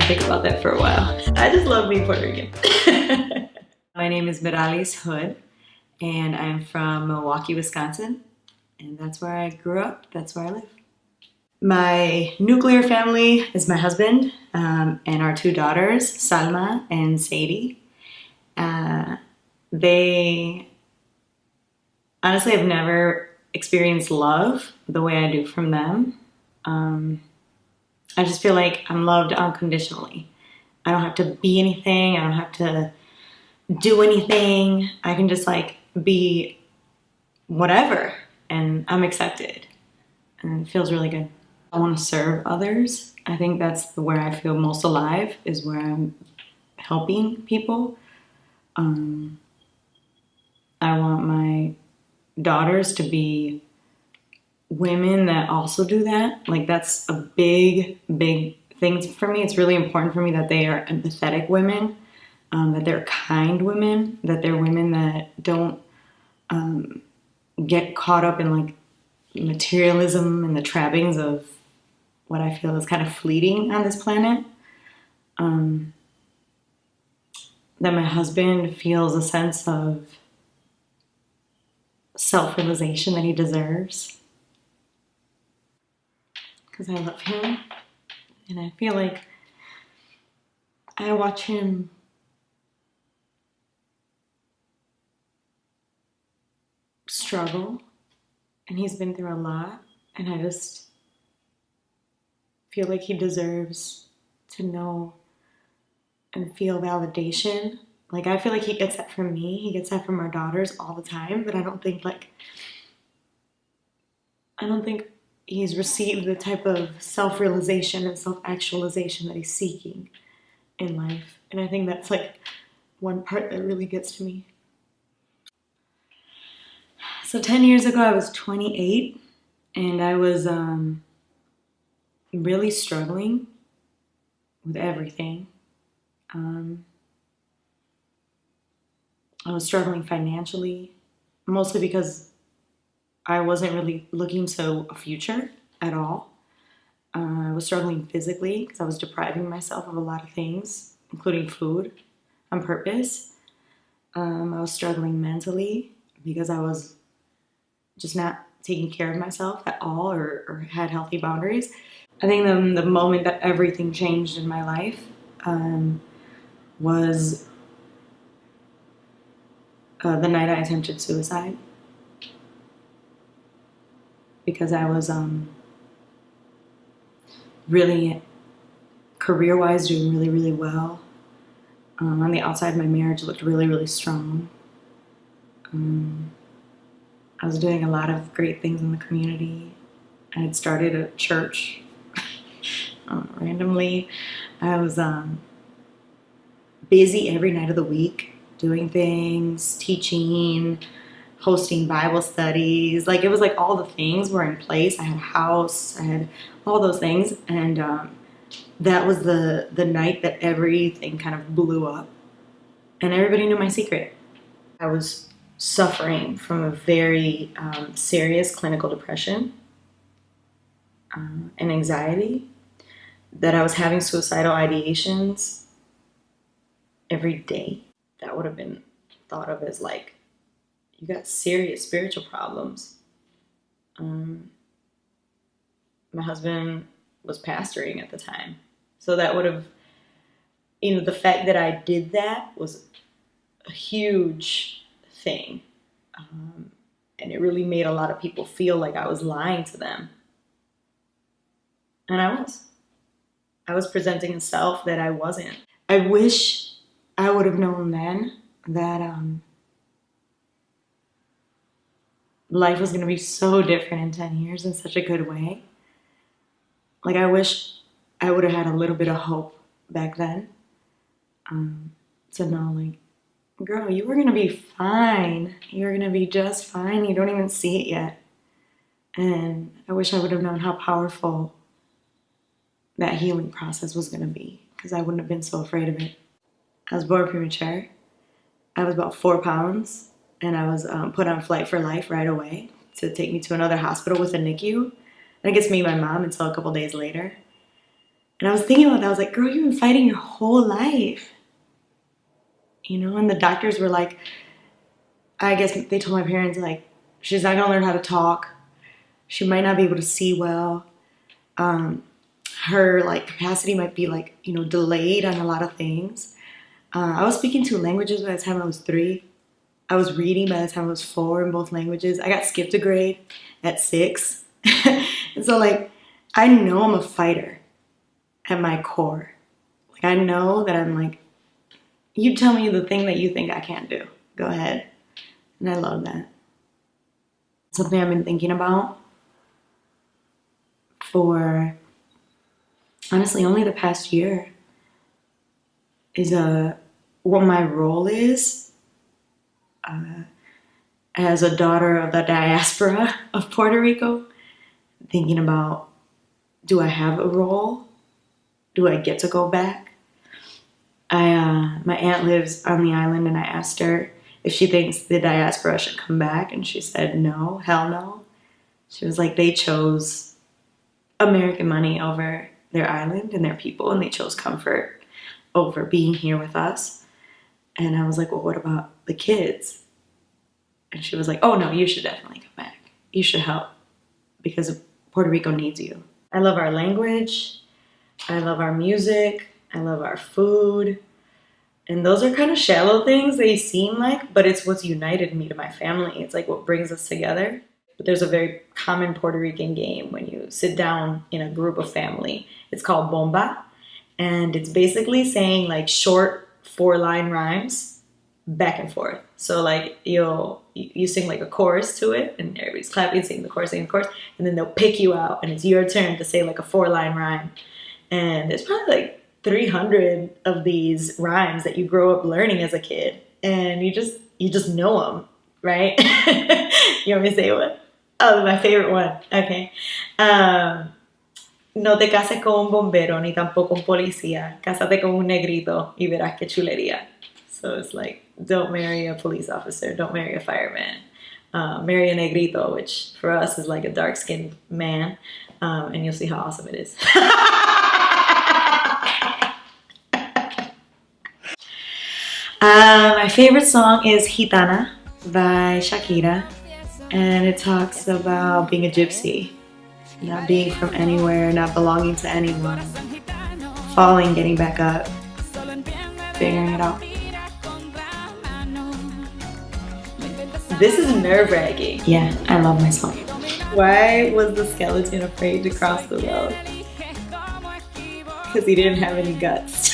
think about that for a while. I just love being Puerto Rican. My name is Meralis Hood, and I'm from Milwaukee, Wisconsin, and that's where I grew up. That's where I live. My nuclear family is my husband and our two daughters, Salma and Sadie. They honestly have never experienced love the way I do from them. I just feel like I'm loved unconditionally. I don't have to be anything. I don't have to do anything. I can just like be whatever, and I'm accepted, and it feels really good. I want to serve others. I think that's where I feel most alive, is where I'm helping people. I want my daughters to be women that also do that. Like, that's a big, big thing for me. It's really important for me that they are empathetic women, that they're kind women, that they're women that don't get caught up in like materialism and the trappings of what I feel is kind of fleeting on this planet. That my husband feels a sense of self-realization that he deserves, because I love him, and I feel like I watch him struggle, and he's been through a lot, and I just feel like he deserves to know and feel validation. Like, I feel like he gets that from me, he gets that from our daughters all the time, but I don't think he's received the type of self-realization and self-actualization that he's seeking in life. And I think that's like one part that really gets to me. So 10 years ago, I was 28, and I was really struggling with everything. I was struggling financially, mostly because I wasn't really looking to a future at all. I was struggling physically because I was depriving myself of a lot of things, including food, on purpose. I was struggling mentally because I was just not taking care of myself at all, or had healthy boundaries. I think the moment that everything changed in my life was the night I attempted suicide, because I was really, career-wise, doing really, really well. On the outside, my marriage looked really, really strong. I was doing a lot of great things in the community. I had started a church randomly. I was busy every night of the week, doing things, teaching, hosting Bible studies. Like, it was like all the things were in place. I had a house, I had all those things. And that was the night that everything kind of blew up. And everybody knew my secret. I was suffering from a very serious clinical depression and anxiety, that I was having suicidal ideations every day. That would have been thought of as like, you got serious spiritual problems. My husband was pastoring at the time. So that would have, the fact that I did that was a huge thing. And it really made a lot of people feel like I was lying to them. And I was presenting a self that I wasn't. I wish I would have known then that life was going to be so different in 10 years in such a good way. Like, I wish I would have had a little bit of hope back then, to know, like, girl, you were going to be fine. You're going to be just fine. You don't even see it yet. And I wish I would have known how powerful that healing process was going to be, because I wouldn't have been so afraid of it. I was born premature. I was about 4 pounds, and I was put on flight for life right away to take me to another hospital with a NICU. I didn't get to meet my mom until a couple days later. And I was thinking about that. I was like, girl, you've been fighting your whole life. You know, and the doctors were like, I guess they told my parents, like, she's not gonna learn how to talk. She might not be able to see well. Her like capacity might be like, you know, delayed on a lot of things. I was speaking 2 languages by the time I was 3. I was reading by the time I was 4 in both languages. I got skipped a grade at 6. And so like, I know I'm a fighter at my core. Like I know that I'm like, you tell me the thing that you think I can't do. Go ahead. And I love that. Something I've been thinking about for honestly only the past year is what my role is as a daughter of the diaspora of Puerto Rico. Thinking about, do I have a role? Do I get to go back? My aunt lives on the island, and I asked her if she thinks the diaspora should come back, and she said no, hell no. She was like, they chose American money over their island and their people, and they chose comfort over being here with us. And I was like, well, what about the kids? And she was like, oh no, you should definitely come back. You should help because Puerto Rico needs you. I love our language. I love our music. I love our food. And those are kind of shallow things, they seem like, but it's what's united me to my family. It's like what brings us together. But there's a very common Puerto Rican game when you sit down in a group of family. It's called bomba. And it's basically saying like short 4-line rhymes back and forth. So like you sing like a chorus to it and everybody's clapping, singing the chorus, and then they'll pick you out and it's your turn to say like a 4-line rhyme. And there's probably like 300 of these rhymes that you grow up learning as a kid, and you just know them, right? You want me to say one? Oh, my favorite one. Okay. No te cases con un bombero ni tampoco un policía. Cásate con un negrito y verás qué chulería. So it's like, don't marry a police officer, don't marry a fireman. Marry a negrito, which for us is like a dark-skinned man, and you'll see how awesome it is. My favorite song is Gitana by Shakira, and it talks about being a gypsy, not being from anywhere, not belonging to anyone, falling, getting back up, figuring it out. This is nerve-wracking. Yeah, I love my song. Why was the skeleton afraid to cross the road? Because he didn't have any guts.